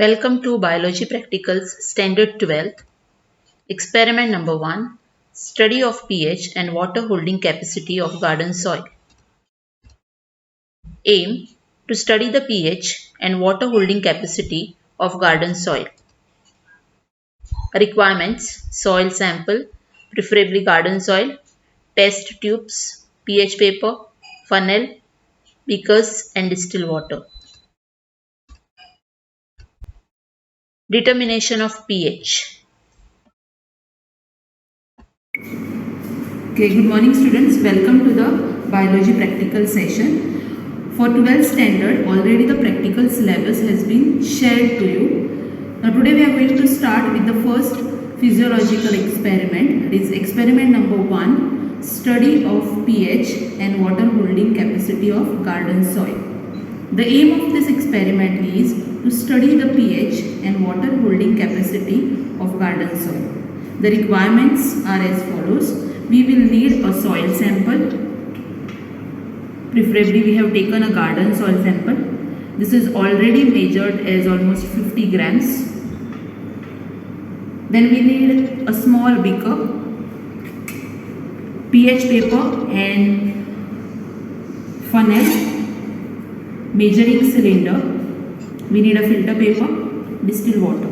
Welcome to Biology Practicals Standard 12th. Experiment number 1. Study of pH and water holding capacity of garden soil. Aim: to study the pH and water holding capacity of garden soil. Requirements: soil sample, preferably garden soil, test tubes, pH paper, funnel, beakers and distilled water. Determination of pH. Okay, good morning students. Welcome to the biology practical session. For 12th standard, already the practical syllabus has been shared to you. Now today we are going to start with the first physiological experiment. It is experiment number 1, study of pH and water holding capacity of garden soil. The aim of this experiment is to study the pH and water holding capacity of garden soil. The requirements are as follows. We will need a soil sample. Preferably we have taken a garden soil sample. This is already measured as almost 50 grams. Then we need a small beaker, pH paper and funnel, measuring cylinder. We need a filter paper, distilled water.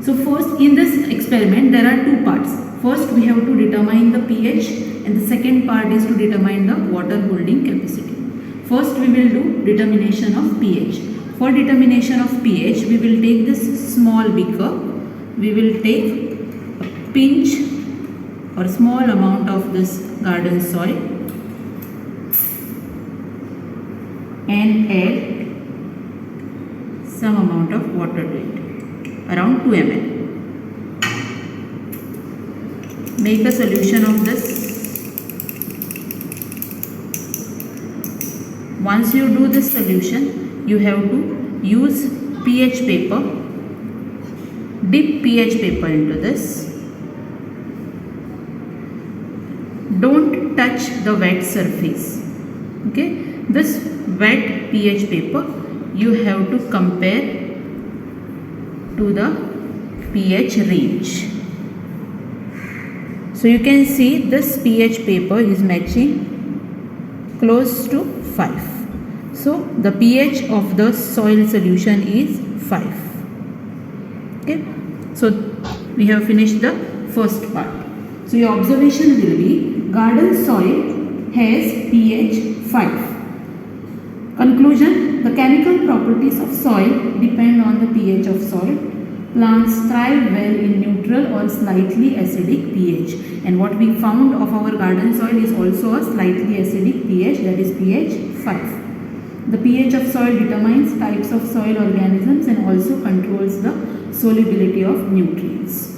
So first, in this experiment there are two parts. First we have to determine the pH and the second part is to determine the water holding capacity. First we will do determination of pH. For determination of pH we will take this small beaker. We will take a pinch or small amount of this garden soil and add some amount of water to it, around 2 ml. Make a solution of this. Once you do this solution, you have to use pH paper. Dip pH paper into this. Don't touch the wet surface. Okay, this wet pH paper you have to compare to the pH range. So you can see this pH paper is matching close to 5. So the pH of the soil solution is 5. Okay, so we have finished the first part. So your observation will be garden soil has pH 5. Conclusion: the chemical properties of soil depend on the pH of soil. Plants thrive well in neutral or slightly acidic pH, and what we found of our garden soil is also a slightly acidic pH, that is pH 5. The pH of soil determines types of soil organisms and also controls the solubility of nutrients.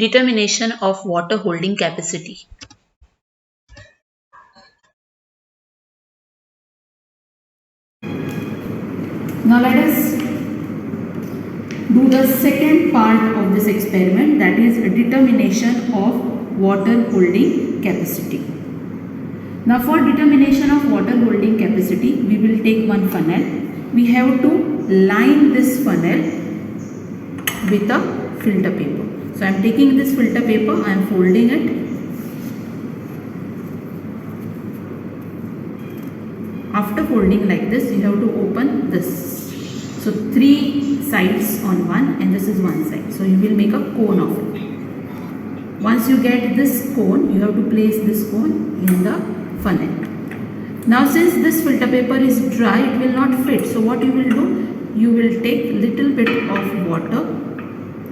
Determination of water holding capacity. Now let us do the second part of this experiment, that is a determination of water holding capacity. Now for determination of water holding capacity, we will take one funnel. We have to line this funnel with a filter paper. So I am taking this filter paper, I am folding it. After folding like this, you have to open this. So 3 sides on one and this is one side. So you will make a cone of it. Once you get this cone, you have to place this cone in the funnel. Now since this filter paper is dry, it will not fit. So what you will do, you will take little bit of water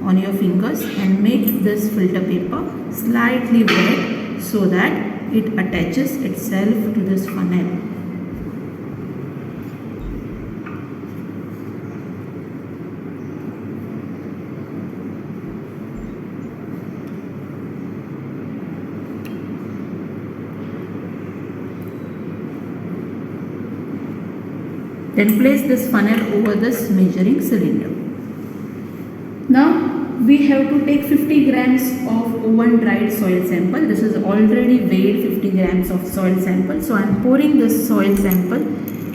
on your fingers and make this filter paper slightly wet so that it attaches itself to this funnel. Then place this funnel over this measuring cylinder. Now we have to take 50 grams of oven dried soil sample. This is already weighed 50 grams of soil sample. So I am pouring this soil sample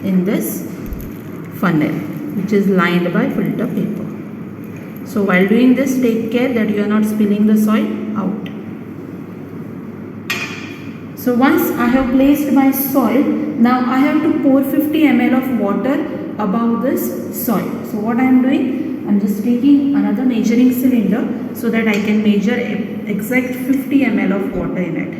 in this funnel which is lined by filter paper. So while doing this, take care that you are not spilling the soil out. So once I have placed my soil, now I have to pour 50 ml of water above this soil. So what I am doing, I am just taking another measuring cylinder so that I can measure exact 50 ml of water in it.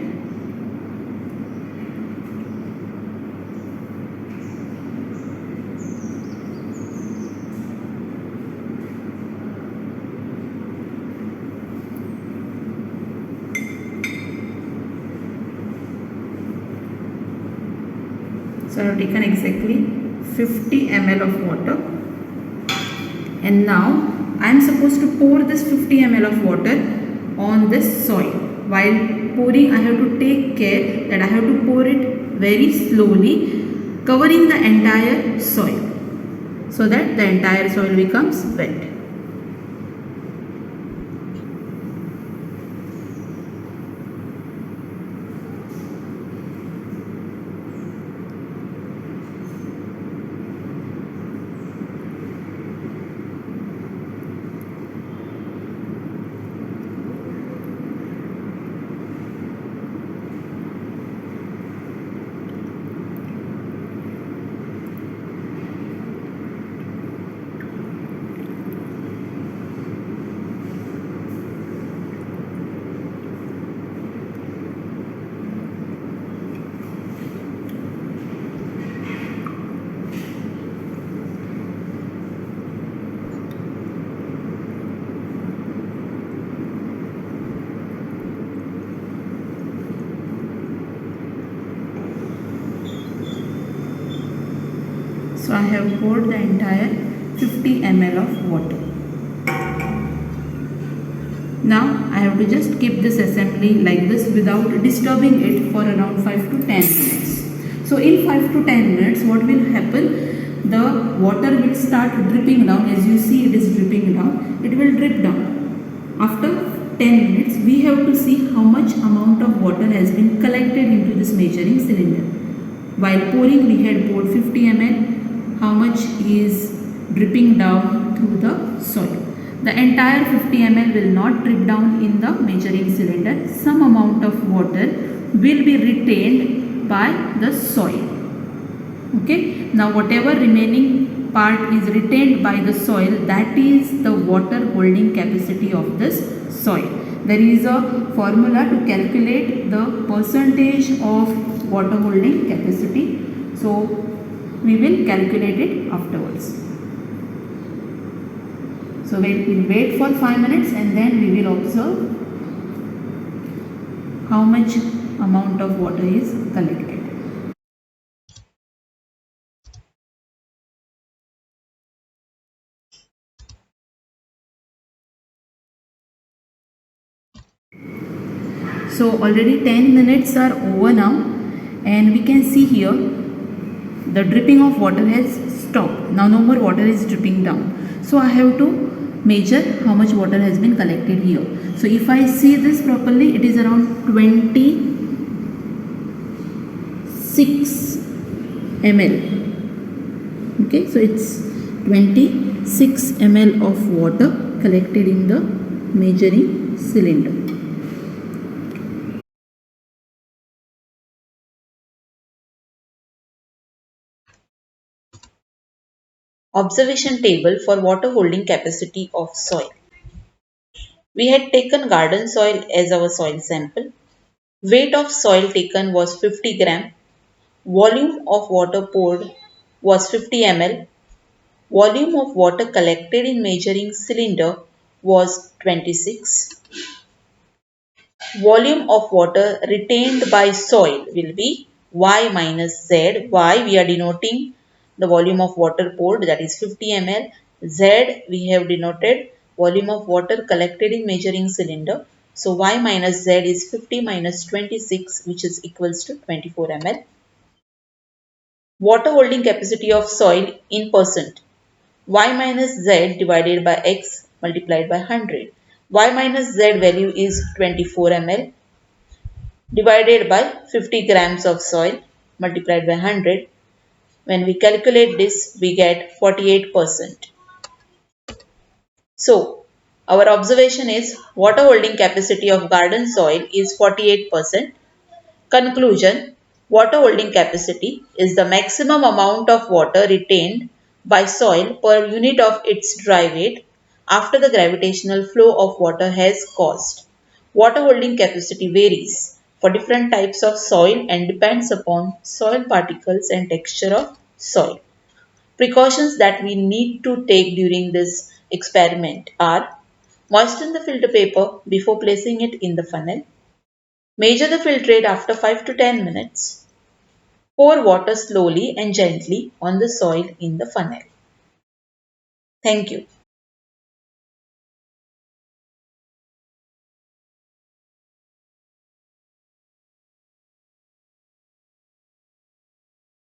So I have taken exactly 50 ml of water, and now I am supposed to pour this 50 ml of water on this soil. While pouring, I have to take care that I have to pour it very slowly, covering the entire soil so that the entire soil becomes wet. So I have poured the entire 50 ml of water. Now I have to just keep this assembly like this without disturbing it for around 5 to 10 minutes. So in 5 to 10 minutes, what will happen? The water will start dripping down. As you see, it is dripping down. It will drip down. After 10 minutes, we have to see how much amount of water has been collected into this measuring cylinder. While pouring, we had poured 50 ml. How much is dripping down through the soil? The entire 50 ml will not drip down in the measuring cylinder. Some amount of water will be retained by the soil. Okay. Now whatever remaining part is retained by the soil, that is the water holding capacity of this soil. There is a formula to calculate the percentage of water holding capacity. So we will calculate it afterwards. So we'll wait for 5 minutes and then we will observe how much amount of water is collected. So already 10 minutes are over now, and we can see here the dripping of water has stopped. Now no more water is dripping down. So I have to measure how much water has been collected here. So if I see this properly, it is around 26 ml. Okay, so it's 26 ml of water collected in the measuring cylinder. Observation table for water holding capacity of soil. We had taken garden soil as our soil sample. Weight of soil taken was 50 gram. Volume of water poured was 50 ml. Volume of water collected in measuring cylinder was 26. Volume of water retained by soil will be Y minus Z. Y we are denoting the volume of water poured, that is 50 ml. Z we have denoted volume of water collected in measuring cylinder. So Y minus Z is 50 minus 26, which is equals to 24 ml. Water holding capacity of soil in percent. Y minus Z divided by X multiplied by 100. Y minus Z value is 24 ml divided by 50 grams of soil multiplied by 100. When we calculate this, we get 48%. So, our observation is water holding capacity of garden soil is 48%. Conclusion: water holding capacity is the maximum amount of water retained by soil per unit of its dry weight after the gravitational flow of water has caused. Water holding capacity varies for different types of soil and depends upon soil particles and texture of soil. Precautions that we need to take during this experiment are: moisten the filter paper before placing it in the funnel. Measure the filtrate after 5 to 10 minutes. Pour water slowly and gently on the soil in the funnel. Thank you.